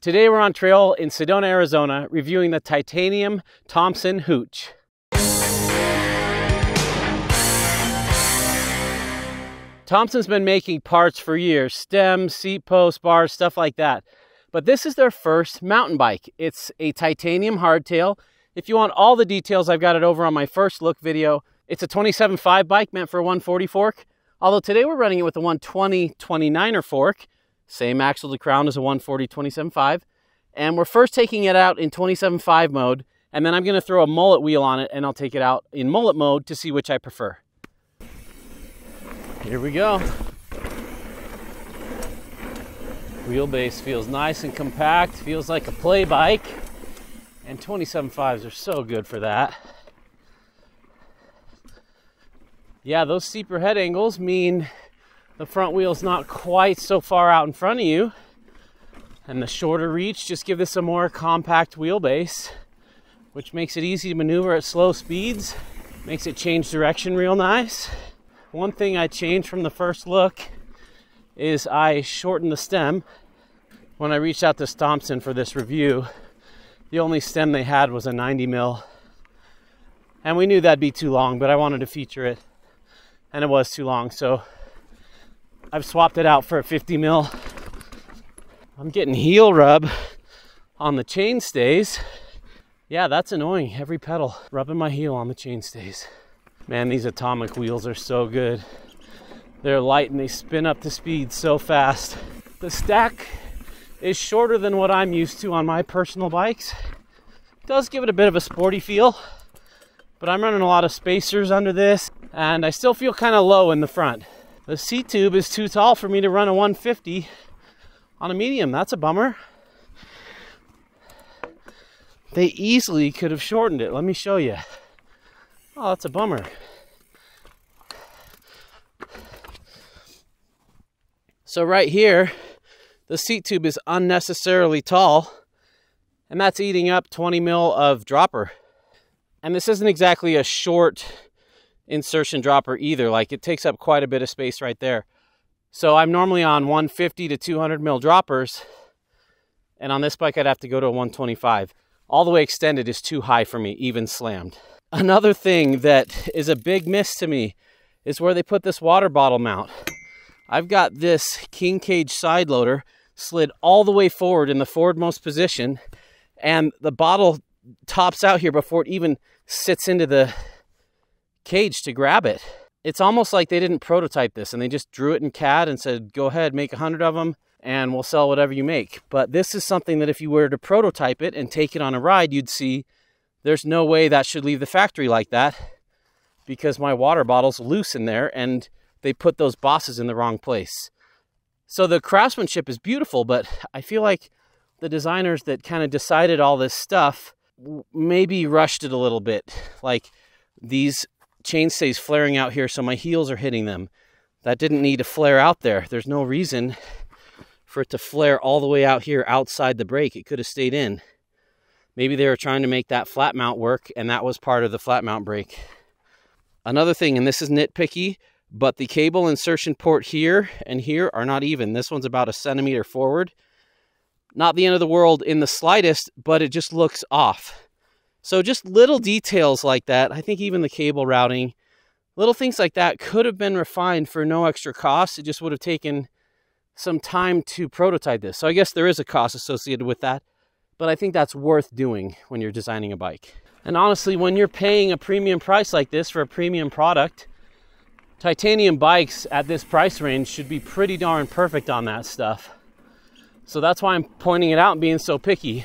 Today we're on trail in Sedona, Arizona, reviewing the titanium Thomson Hooch. Thomson's been making parts for years, stems, seat posts, bars, stuff like that. But this is their first mountain bike. It's a titanium hardtail. If you want all the details, I've got it over on my first look video. It's a 27.5 bike meant for a 140 fork. Although today we're running it with a 120 29er fork. Same axle to crown as a 140 27.5. And we're first taking it out in 27.5 mode. And then I'm going to throw a mullet wheel on it and I'll take it out in mullet mode to see which I prefer. Here we go. Wheelbase feels nice and compact. Feels like a play bike. And 27.5s are so good for that. Yeah, those steeper head angles mean the front wheel's not quite so far out in front of you. And the shorter reach just give this a more compact wheelbase, which makes it easy to maneuver at slow speeds. Makes it change direction real nice. One thing I changed from the first look is I shortened the stem. When I reached out to Thomson for this review, the only stem they had was a 90 mil. And we knew that'd be too long, but I wanted to feature it. And it was too long, so I've swapped it out for a 50 mil. I'm getting heel rub on the chain stays. Yeah, that's annoying. Every pedal, rubbing my heel on the chain stays. Man, these atomic wheels are so good. They're light and they spin up to speed so fast. The stack is shorter than what I'm used to on my personal bikes. It does give it a bit of a sporty feel, but I'm running a lot of spacers under this and I still feel kind of low in the front. The seat tube is too tall for me to run a 150 on a medium. That's a bummer. They easily could have shortened it. Let me show you. Oh, that's a bummer. So right here, the seat tube is unnecessarily tall, and that's eating up 20 mil of dropper. And this isn't exactly a short insertion dropper either. Like, it takes up quite a bit of space right there. So I'm normally on 150 to 200 mil droppers, and on this bike I'd have to go to a 125. All the way extended is too high for me, even slammed. Another thing that is a big miss to me is where they put this water bottle mount. I've got this king cage side loader slid all the way forward in the forwardmost position, and the bottle tops out here before it even sits into the cage to grab it. It's almost like they didn't prototype this and they just drew it in CAD and said, go ahead, make 100 of them and we'll sell whatever you make. But this is something that if you were to prototype it and take it on a ride, you'd see there's no way that should leave the factory like that, because my water bottle's loose in there and they put those bosses in the wrong place. So the craftsmanship is beautiful, but I feel like the designers that kind of decided all this stuff maybe rushed it a little bit. Like, these chainstays flaring out here so my heels are hitting them. That didn't need to flare out there. There's no reason for it to flare all the way out here outside the brake. It could have stayed in. Maybe they were trying to make that flat mount work, and that was part of the flat mount brake. Another thing, and this is nitpicky, but the cable insertion port here and here are not even. This one's about 1 centimeter forward. Not the end of the world in the slightest, but it just looks off. So just little details like that. I think even the cable routing, little things like that could have been refined for no extra cost. It just would have taken some time to prototype this. So I guess there is a cost associated with that, but I think that's worth doing when you're designing a bike. And honestly, when you're paying a premium price like this for a premium product, titanium bikes at this price range should be pretty darn perfect on that stuff. So that's why I'm pointing it out and being so picky.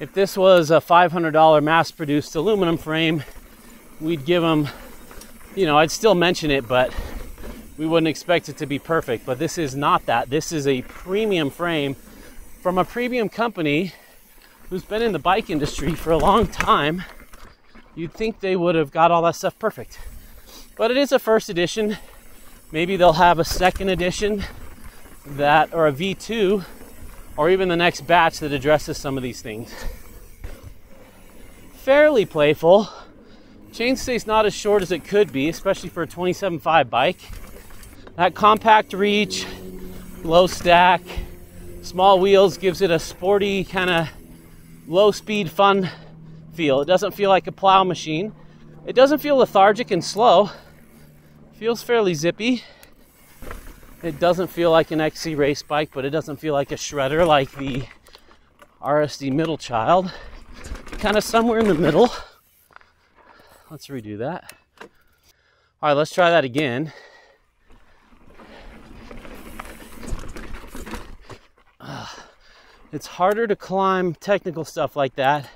If this was a $500 mass-produced aluminum frame, we'd give them, you know, I'd still mention it, but we wouldn't expect it to be perfect. But this is not that. This is a premium frame from a premium company who's been in the bike industry for a long time. You'd think they would have got all that stuff perfect. But it is a first edition. Maybe they'll have a second edition that, or a V2, or even the next batch that addresses some of these things. Fairly playful. Chainstay's not as short as it could be, especially for a 27.5 bike. That compact reach, low stack, Small wheels gives it a sporty, kind of low-speed, fun feel. It doesn't feel like a plow machine. It doesn't feel lethargic and slow. It feels fairly zippy. It doesn't feel like an XC race bike, but it doesn't feel like a shredder like the RSD middle child. Kind of somewhere in the middle. Let's redo that. All right, let's try that again. It's harder to climb technical stuff like that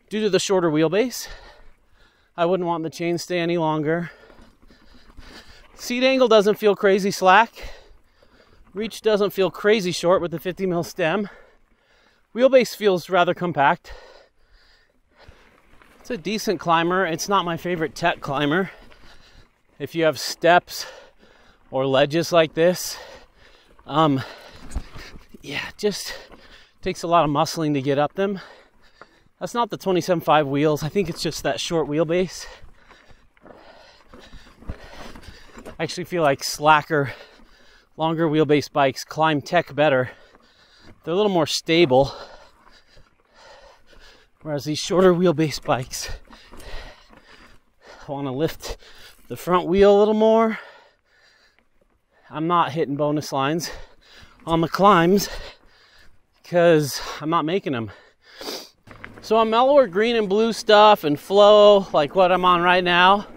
due to the shorter wheelbase. I wouldn't want the chainstay any longer. Seat angle doesn't feel crazy slack. Reach doesn't feel crazy short with the 50 mil stem. Wheelbase feels rather compact. It's a decent climber. It's not my favorite tech climber. If you have steps or ledges like this, yeah, just takes a lot of muscling to get up them. That's not the 27.5 wheels. I think it's just that short wheelbase. I actually feel like slacker, longer wheelbase bikes climb tech better. They're a little more stable. Whereas these shorter wheelbase bikes want to lift the front wheel a little more. I'm not hitting bonus lines on the climbs because I'm not making them. So a mellower green and blue stuff and flow like what I'm on right now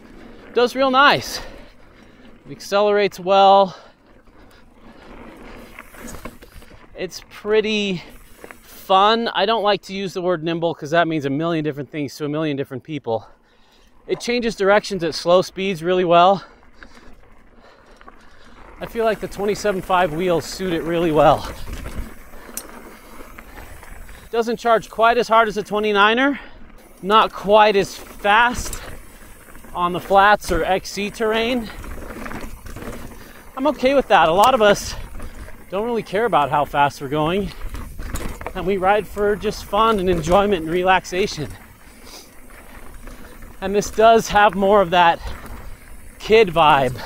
does real nice. It accelerates well. It's pretty fun. I don't like to use the word nimble because that means a million different things to a million different people. It changes directions at slow speeds really well. I feel like the 27.5 wheels suit it really well. Doesn't charge quite as hard as a 29er. Not quite as fast on the flats or XC terrain. I'm okay with that. A lot of us don't really care about how fast we're going. And we ride for just fun and enjoyment and relaxation. And this does have more of that kid vibe.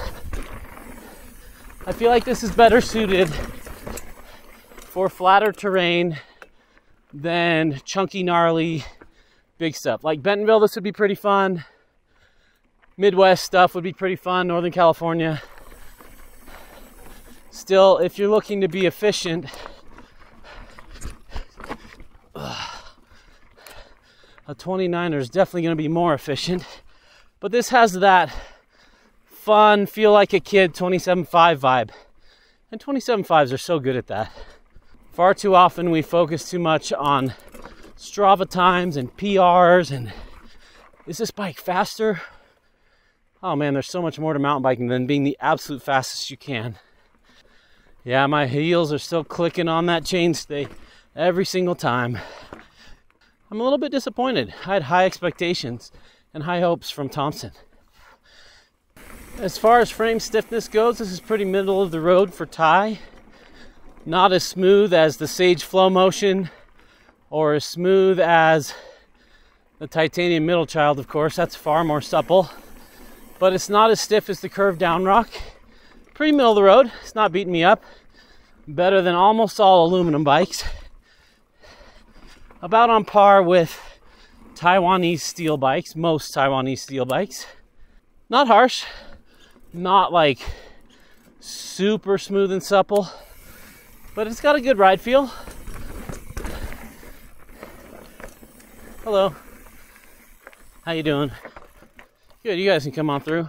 I feel like this is better suited for flatter terrain than chunky, gnarly, big stuff. Like Bentonville, this would be pretty fun. Midwest stuff would be pretty fun. Northern California. Still, if you're looking to be efficient, a 29er is definitely going to be more efficient. But this has that fun, feel like a kid 27.5 vibe. And 27.5s are so good at that. Far too often we focus too much on Strava times and PRs and is this bike faster? Oh man, there's so much more to mountain biking than being the absolute fastest you can. Yeah, my heels are still clicking on that chainstay every single time. I'm a little bit disappointed. I had high expectations and high hopes from Thomson. As far as frame stiffness goes, this is pretty middle of the road for Thai. Not as smooth as the Sage Flow Motion or as smooth as the Titanium Middle Child, of course. That's far more supple. But it's not as stiff as the Curved Down Rock. Pretty middle of the road. It's not beating me up. Better than almost all aluminum bikes. About on par with Taiwanese steel bikes, most Taiwanese steel bikes. Not harsh. Not like super smooth and supple. But it's got a good ride feel. Hello. How you doing? Good, you guys can come on through.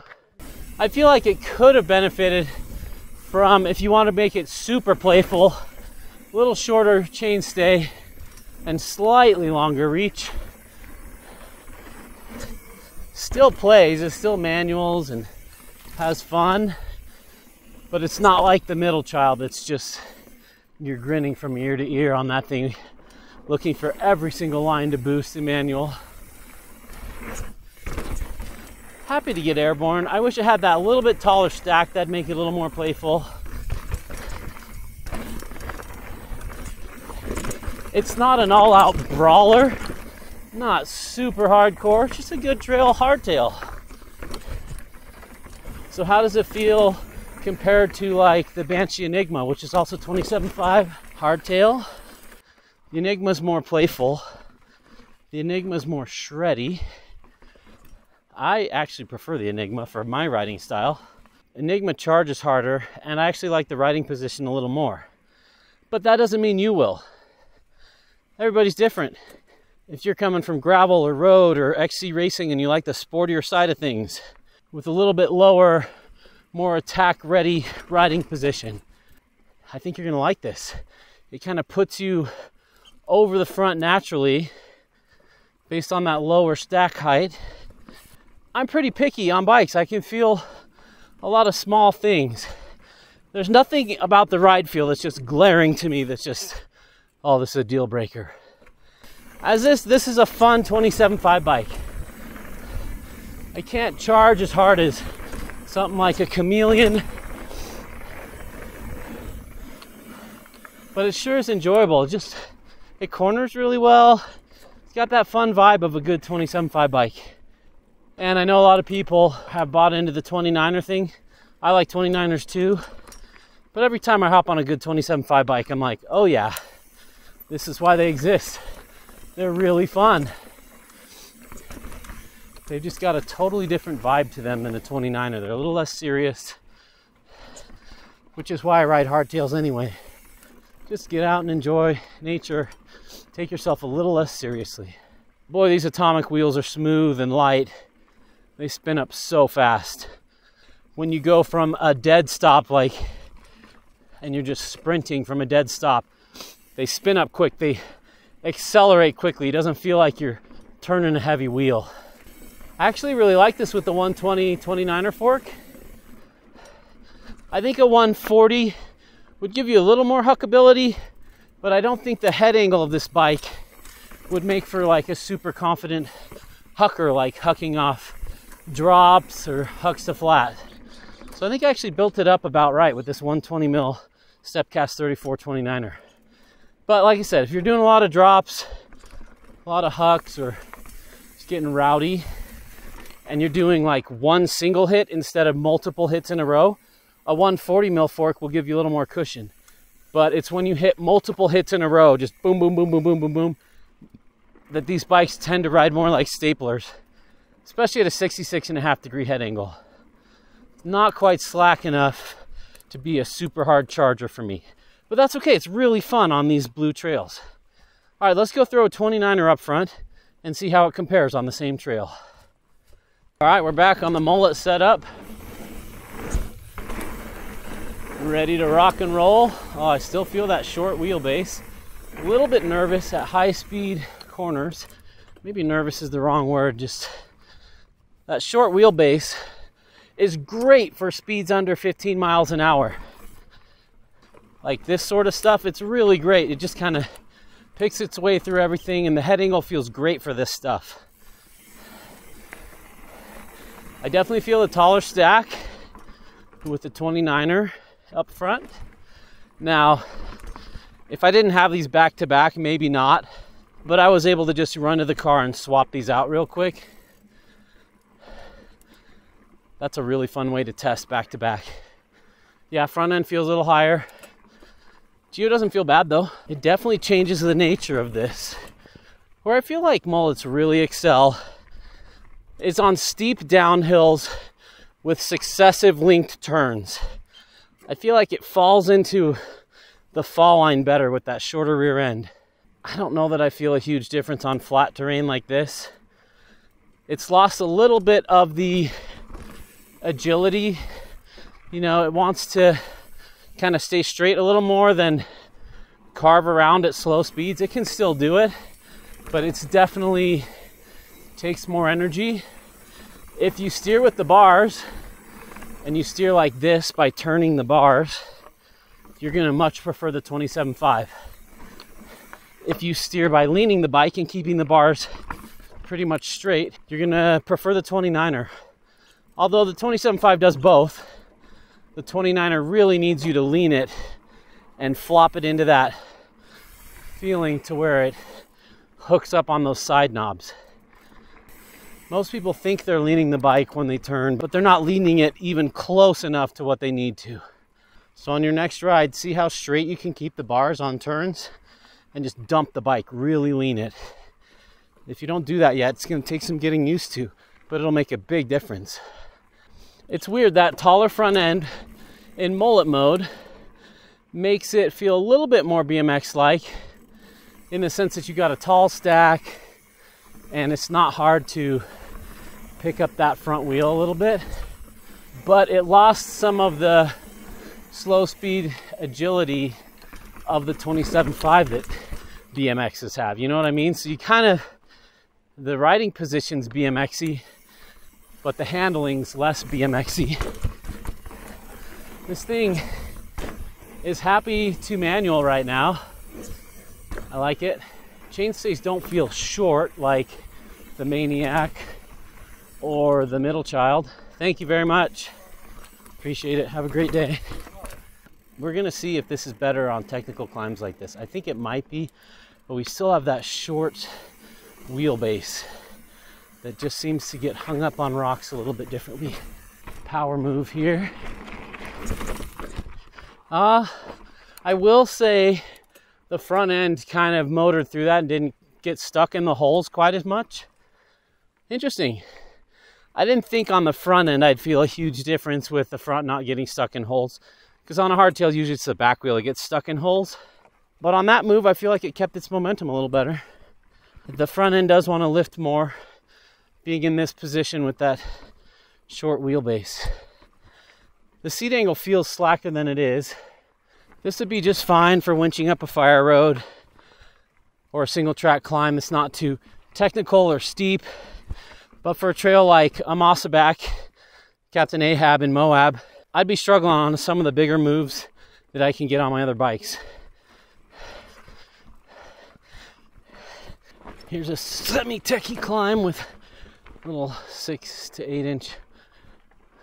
I feel like it could have benefited from, if you want to make it super playful, a little shorter chainstay and slightly longer reach. Still plays, it's still manuals and has fun, but it's not like the Middle Child. It's just, you're grinning from ear to ear on that thing, looking for every single line to boost the manual. Happy to get airborne. I wish it had that little bit taller stack. That'd make it a little more playful. It's not an all-out brawler. Not super hardcore. It's just a good trail hardtail. So how does it feel compared to like the Banshee Enigma, which is also 27.5 hardtail. The Enigma's more playful. The Enigma's more shreddy. I actually prefer the Enigma for my riding style. Enigma charges harder, and I actually like the riding position a little more. But that doesn't mean you will. Everybody's different. If you're coming from gravel or road or XC racing and you like the sportier side of things with a little bit lower, more attack-ready riding position, I think you're going to like this. It kind of puts you over the front naturally based on that lower stack height. I'm pretty picky on bikes. I can feel a lot of small things. There's nothing about the ride feel that's just glaring to me that's just, oh, this is a deal breaker. As this is a fun 27.5 bike. I can't charge as hard as something like a Chameleon, but it sure is enjoyable. It corners really well. It's got that fun vibe of a good 27.5 bike. And I know a lot of people have bought into the 29er thing. I like 29ers too. But every time I hop on a good 27.5 bike, I'm like, oh yeah, this is why they exist. They're really fun. They've just got a totally different vibe to them than a 29er. They're a little less serious, which is why I ride hardtails anyway. Just get out and enjoy nature. Take yourself a little less seriously. Boy, these atomic wheels are smooth and light. They spin up so fast. When you go from a dead stop, and you're just sprinting from a dead stop, they spin up quick. They accelerate quickly. It doesn't feel like you're turning a heavy wheel. I actually really like this with the 120 29er fork. I think a 140 would give you a little more huckability, but I don't think the head angle of this bike would make for like a super confident hucker, like hucking off drops or hucks to flat. So I think I actually built it up about right with this 120 mil Stepcast 34 29er. But like I said, if you're doing a lot of drops, a lot of hucks, or just getting rowdy, and you're doing like one single hit instead of multiple hits in a row, a 140 mil fork will give you a little more cushion. But it's when you hit multiple hits in a row, just boom, boom, boom, boom, boom, boom, boom, that these bikes tend to ride more like staplers, especially at a 66.5 degree head angle. It's not quite slack enough to be a super hard charger for me. But that's okay, it's really fun on these blue trails. All right, let's go throw a 29er up front and see how it compares on the same trail. All right, we're back on the Mullet setup. Ready to rock and roll. Oh, I still feel that short wheelbase. A little bit nervous at high speed corners. Maybe nervous is the wrong word, just that short wheelbase is great for speeds under 15 miles an hour. Like this sort of stuff, it's really great. It just kind of picks its way through everything, and the head angle feels great for this stuff. I definitely feel a taller stack with the 29er up front. Now, if I didn't have these back to back, maybe not, but I was able to just run to the car and swap these out real quick. That's a really fun way to test back to back. Yeah, front end feels a little higher. Geo doesn't feel bad though. It definitely changes the nature of this. Where I feel like Mullets really excel is on steep downhills with successive linked turns. I feel like it falls into the fall line better with that shorter rear end. I don't know that I feel a huge difference on flat terrain like this. It's lost a little bit of the agility. You know, it wants to kind of stay straight a little more than carve around at slow speeds. It can still do it, but it's definitely takes more energy. If you steer with the bars and you steer like this by turning the bars, you're going to much prefer the 27.5. If you steer by leaning the bike and keeping the bars pretty much straight, you're going to prefer the 29er. Although the 27.5 does both, the 29er really needs you to lean it and flop it into that feeling to where it hooks up on those side knobs. Most people think they're leaning the bike when they turn, but they're not leaning it even close enough to what they need to. So on your next ride, see how straight you can keep the bars on turns and just dump the bike, really lean it. If you don't do that yet, it's going to take some getting used to, but it'll make a big difference. It's weird, that taller front end in mullet mode makes it feel a little bit more BMX-like in the sense that you got a tall stack and it's not hard to pick up that front wheel a little bit, but it lost some of the slow speed agility of the 27.5 that BMXs have, you know what I mean? So you kind of, the riding position's BMXy, but the handling's less BMXy. This thing is happy to manual right now. I like it. Chainstays don't feel short like the Maniac or the Middle Child. Thank you very much. Appreciate it. Have a great day. We're gonna see if this is better on technical climbs like this. I think it might be, but we still have that short wheelbase that just seems to get hung up on rocks a little bit differently. Power move here. I will say the front end kind of motored through that and didn't get stuck in the holes quite as much. Interesting. I didn't think on the front end I'd feel a huge difference with the front not getting stuck in holes, because on a hardtail usually it's the back wheel that gets stuck in holes. But on that move I feel like it kept its momentum a little better. The front end does want to lift more, being in this position with that short wheelbase. The seat angle feels slacker than it is. This would be just fine for winching up a fire road or a single track climb that's not too technical or steep. But for a trail like Amasabak, Captain Ahab, and Moab, I'd be struggling on some of the bigger moves that I can get on my other bikes. Here's a semi-techie climb with little 6 to 8 inch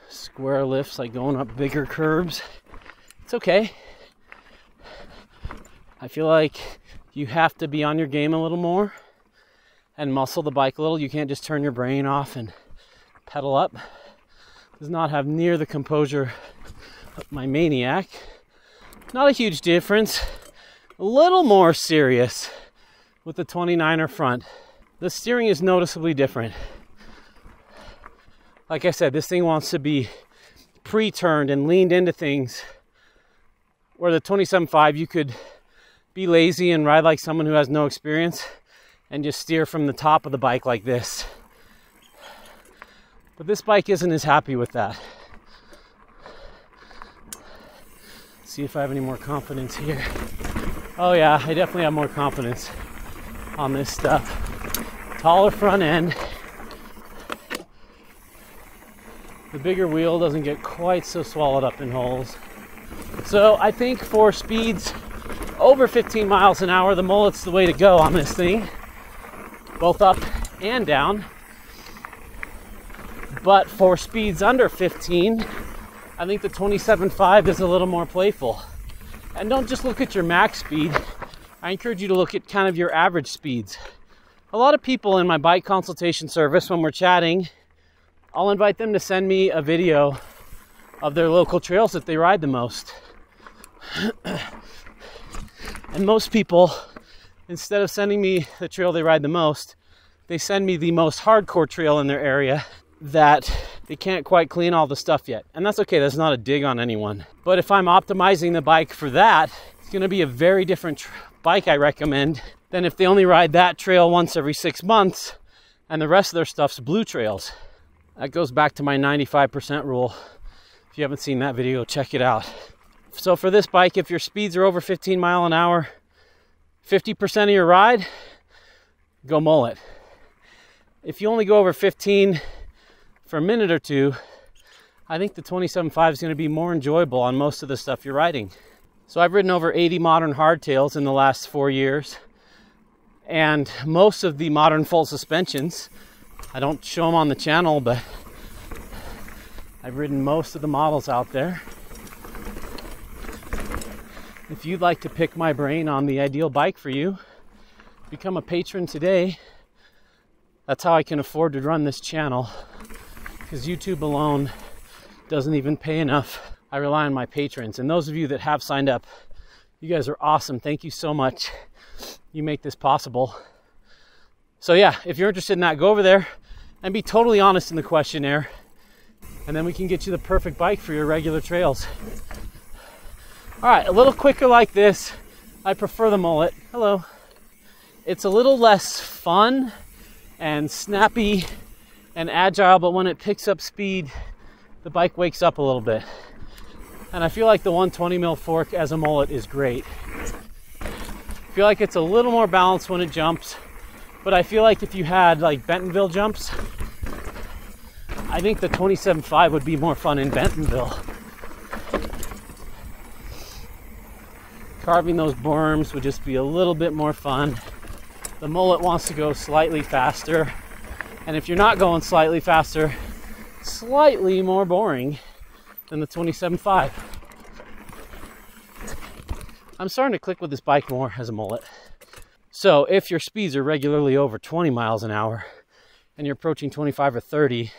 square lifts, like going up bigger curbs. It's okay. I feel like you have to be on your game a little more and muscle the bike a little. You can't just turn your brain off and pedal up. Does not have near the composure of my Maniac. Not a huge difference. A little more serious with the 29er front. The steering is noticeably different. Like I said, this thing wants to be pre-turned and leaned into things, where the 27.5 you could be lazy and ride like someone who has no experience and just steer from the top of the bike like this. But this bike isn't as happy with that. See if I have any more confidence here. Oh yeah, I definitely have more confidence on this stuff. Taller front end. The bigger wheel doesn't get quite so swallowed up in holes. So I think for speeds over 15 miles an hour, the Mullet's the way to go on this thing, both up and down. But for speeds under 15, I think the 27.5 is a little more playful. And don't just look at your max speed. I encourage you to look at kind of your average speeds. A lot of people in my bike consultation service, when we're chatting, I'll invite them to send me a video of their local trails that they ride the most. And most people, instead of sending me the trail they ride the most, they send me the most hardcore trail in their area that they can't quite clean all the stuff yet. And that's okay, that's not a dig on anyone. But if I'm optimizing the bike for that, it's gonna be a very different bike I recommend than if they only ride that trail once every 6 months and the rest of their stuff's blue trails. That goes back to my 95% rule. If you haven't seen that video, check it out. So for this bike, if your speeds are over 15 mile an hour, 50% of your ride, go Mullet. If you only go over 15 for a minute or two, I think the 27.5 is going to be more enjoyable on most of the stuff you're riding. So I've ridden over 80 modern hardtails in the last 4 years, and most of the modern full suspensions, I don't show them on the channel, but I've ridden most of the models out there. If you'd like to pick my brain on the ideal bike for you, become a patron today. That's how I can afford to run this channel, because YouTube alone doesn't even pay enough I rely on my patrons. And those of you that have signed up, you guys are awesome. Thank you so much. You make this possible. So yeah, if you're interested in that, go over there and be totally honest in the questionnaire. And then we can get you the perfect bike for your regular trails. All right, a little quicker like this. I prefer the Mullet. Hello. It's a little less fun and snappy and agile, but when it picks up speed, the bike wakes up a little bit. And I feel like the 120mm fork as a Mullet is great. I feel like it's a little more balanced when it jumps, but I feel like if you had like Bentonville jumps, I think the 27.5 would be more fun in Bentonville. Carving those berms would just be a little bit more fun. The Mullet wants to go slightly faster, and if you're not going slightly faster, slightly more boring than the 27.5. I'm starting to click with this bike more as a Mullet. So if your speeds are regularly over 20 miles an hour and you're approaching 25 or 30,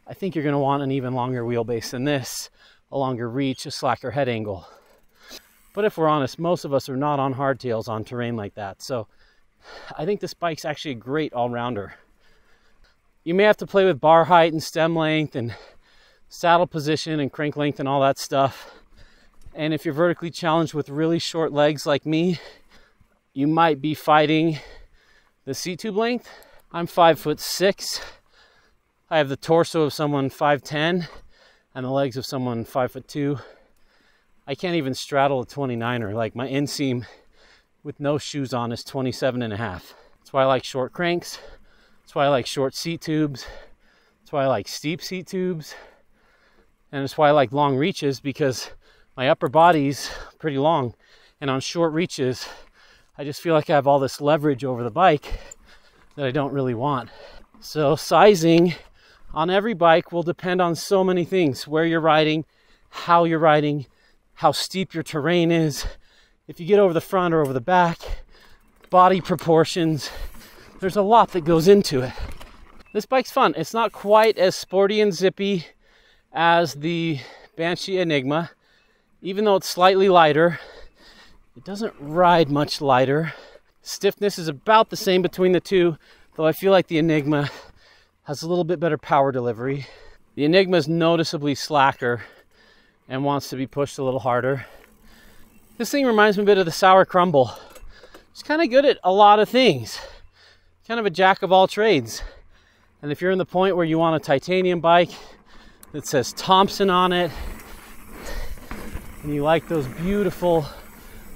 I think you're going to want an even longer wheelbase than this, a longer reach, a slacker head angle. But if we're honest, most of us are not on hardtails on terrain like that. So I think this bike's actually a great all-rounder. You may have to play with bar height and stem length and saddle position and crank length and all that stuff. And if you're vertically challenged with really short legs like me, you might be fighting the seat tube length. I'm 5'6". I have the torso of someone 5'10" and the legs of someone 5'2". I can't even straddle a 29er. Like my inseam with no shoes on is 27.5. That's why I like short cranks. That's why I like short seat tubes. That's why I like steep seat tubes. And it's why I like long reaches, because my upper body's pretty long. And on short reaches, I just feel like I have all this leverage over the bike that I don't really want. So sizing on every bike will depend on so many things. Where you're riding, how you're riding, how steep your terrain is, if you get over the front or over the back, body proportions. There's a lot that goes into it. This bike's fun. It's not quite as sporty and zippy as the Banshee Enigma. Even though it's slightly lighter, it doesn't ride much lighter. Stiffness is about the same between the two, though I feel like the Enigma has a little bit better power delivery. The Enigma is noticeably slacker and wants to be pushed a little harder. This thing reminds me a bit of the Sour Crumble. It's kind of good at a lot of things. Kind of a jack of all trades. And if you're in the point where you want a titanium bike that says Thomson on it, and you like those beautiful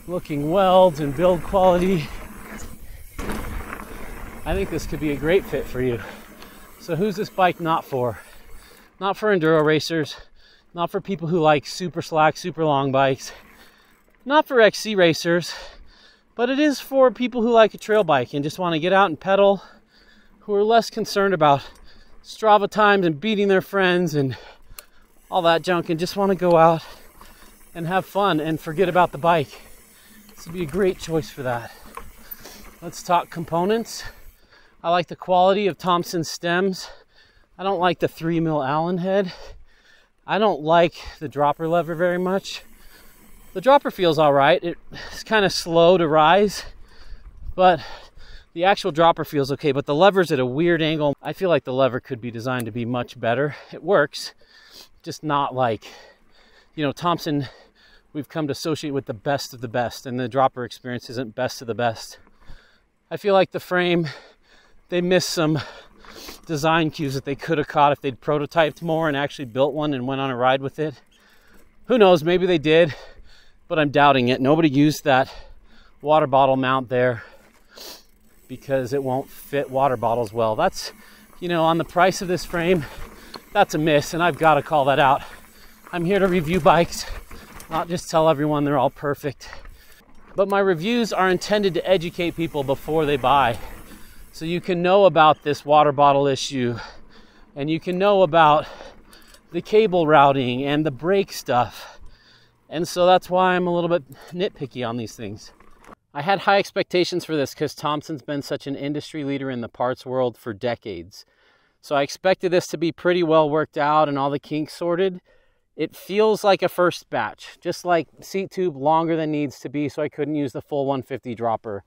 looking welds and build quality, I think this could be a great fit for you. So who's this bike not for? Not for enduro racers, not for people who like super slack, super long bikes, not for XC racers, but it is for people who like a trail bike and just want to get out and pedal, who are less concerned about Strava times and beating their friends and all that junk, and just want to go out and have fun and forget about the bike. This would be a great choice for that. Let's talk components. I like the quality of Thomson stems. I don't like the 3mm Allen head. I don't like the dropper lever very much. The dropper feels all right. It's kind of slow to rise, but the actual dropper feels okay, but the lever's at a weird angle. I feel like the lever could be designed to be much better. It works, just not like, you know, Thomson, we've come to associate with the best of the best, and the dropper experience isn't best of the best. I feel like the frame, they missed some design cues that they could have caught if they'd prototyped more and actually built one and went on a ride with it. Who knows, maybe they did, but I'm doubting it. Nobody used that water bottle mount there because it won't fit water bottles well. That's, you know, on the price of this frame, that's a miss, and I've got to call that out. I'm here to review bikes, not just tell everyone they're all perfect. But my reviews are intended to educate people before they buy. So you can know about this water bottle issue, and you can know about the cable routing and the brake stuff. And so that's why I'm a little bit nitpicky on these things. I had high expectations for this because Thomson's been such an industry leader in the parts world for decades. So I expected this to be pretty well worked out and all the kinks sorted. It feels like a first batch, just like seat tube longer than needs to be, so I couldn't use the full 150 dropper.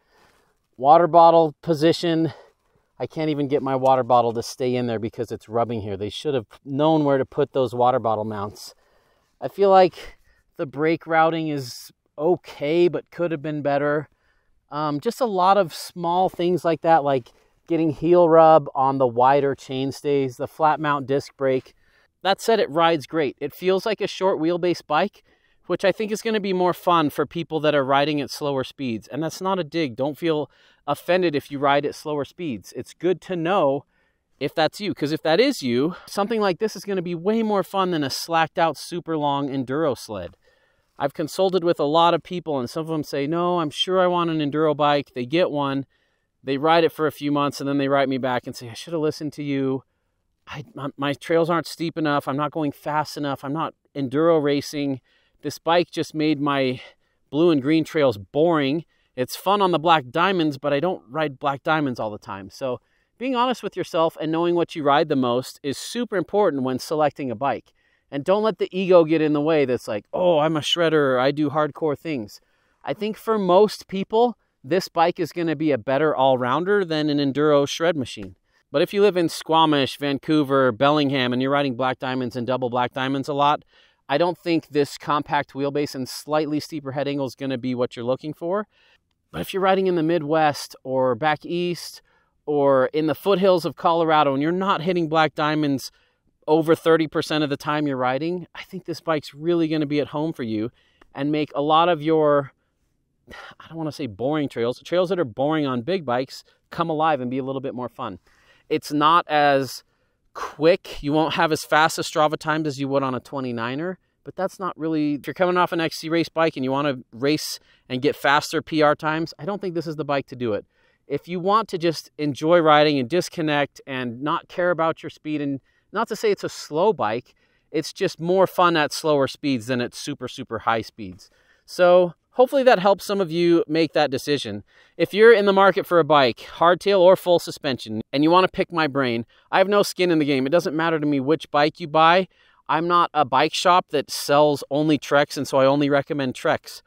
Water bottle position, I can't even get my water bottle to stay in there because it's rubbing here. They should have known where to put those water bottle mounts. I feel like the brake routing is okay, but could have been better. Just a lot of small things like that, like getting heel rub on the wider chainstays, the flat mount disc brake. That said, it rides great. It feels like a short wheelbase bike, which I think is going to be more fun for people that are riding at slower speeds. And that's not a dig. Don't feel offended if you ride at slower speeds. It's good to know if that's you, because if that is you, something like this is going to be way more fun than a slacked out super long enduro sled. I've consulted with a lot of people, and some of them say, no, I'm sure I want an enduro bike. They get one, they ride it for a few months, and then they write me back and say, I should have listened to you. My trails aren't steep enough. I'm not going fast enough. I'm not enduro racing. This bike just made my blue and green trails boring. It's fun on the black diamonds, but I don't ride black diamonds all the time. So being honest with yourself and knowing what you ride the most is super important when selecting a bike. And don't let the ego get in the way that's like, oh, I'm a shredder, or I do hardcore things. I think for most people, this bike is going to be a better all-rounder than an enduro shred machine. But if you live in Squamish, Vancouver, Bellingham, and you're riding black diamonds and double black diamonds a lot, I don't think this compact wheelbase and slightly steeper head angle is going to be what you're looking for. But if you're riding in the Midwest or back east or in the foothills of Colorado and you're not hitting black diamonds over 30% of the time you're riding, I think this bike's really going to be at home for you and make a lot of your, I don't want to say boring trails that are boring on big bikes come alive and be a little bit more fun. It's not as quick. You won't have as fast as Strava times as you would on a 29er, but that's not really, if you're coming off an XC race bike and you want to race and get faster PR times, I don't think this is the bike to do it. If you want to just enjoy riding and disconnect and not care about your speed, and not to say it's a slow bike, it's just more fun at slower speeds than at super, super high speeds. So hopefully that helps some of you make that decision. If you're in the market for a bike, hardtail or full suspension, and you want to pick my brain, I have no skin in the game. It doesn't matter to me which bike you buy. I'm not a bike shop that sells only Treks, and so I only recommend Treks.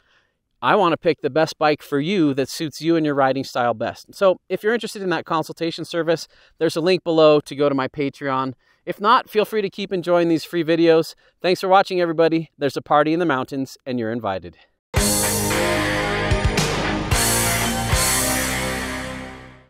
I want to pick the best bike for you that suits you and your riding style best. So if you're interested in that consultation service, there's a link below to go to my Patreon. If not, feel free to keep enjoying these free videos. Thanks for watching, everybody. There's a party in the mountains, and you're invited.